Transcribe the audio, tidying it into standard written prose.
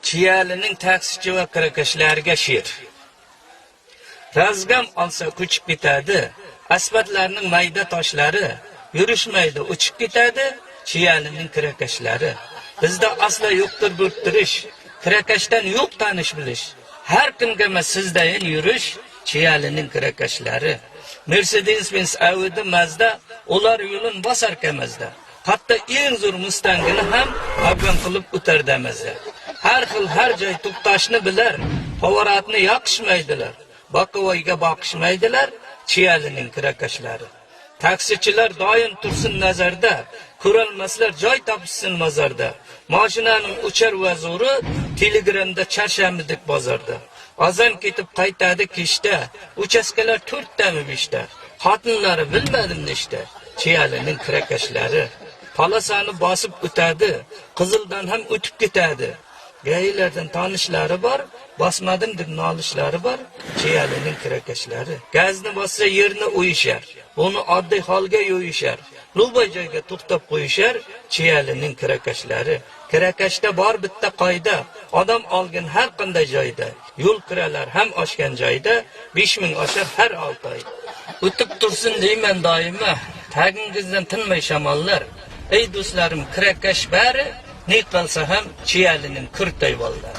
Chiyalining taksichi va kirakashlariga she'r. Razgam olsa ko'chib ketadi, asbatlarning mayda toshlari, yurishmaydi, uchib ketadi, chiyalining kirakashlari. Bizda asla yo'qdir bo'rttirish, kirakashdan yo'q tanish bilish. Har kimga emas sizdayin yurish, chiyalining kirakashlari. Mercedes-Benz, Audi, Mazda ular yo'lin bosar kamazda. Hatto eng zo'r Mustangini ham afg'on qilib o'tar damazda. Har xil har joy to'xtashni bilar, favoratni yoqishmaydilar. Baqavoyga boqishmaydilar, chiyalining kirakashlari. Taksichilar doim tursin nazarda, ko'rolmaslar joy topishsin mozorda. Mashinaning uchar va zo'ri Telegramda charshanbidik bozorda. Azon ketib qaytadi kishda, uchaskalar 4 tami 5 ta. Xotinlari bilmadim nechta, chiyalining kirakashlari. Palasani bosib o'tadi, qizildan ham o'tib ketadi. Gaylardan tanishlari bor, bosmadim deb nolishlari bor, chiyalining kirakashlari. Gazni bossa yerni o'yishar, uni oddiy holga yo'yishar. Luba joyga to'xtab qo'yishar, chiyalining kirakashlari. Kirakashda bor bitta qoida, odam olgin har qanday joyda. Yo'l kiralar ham oshgan joyda 5000 oshar har 6 oy. O'tib tursin deyman doima, tagingizdan tinmay shamollar. Ey do'stlarim, kirakash bari ne qilsa ham chiyalining kurtay bo'ldi.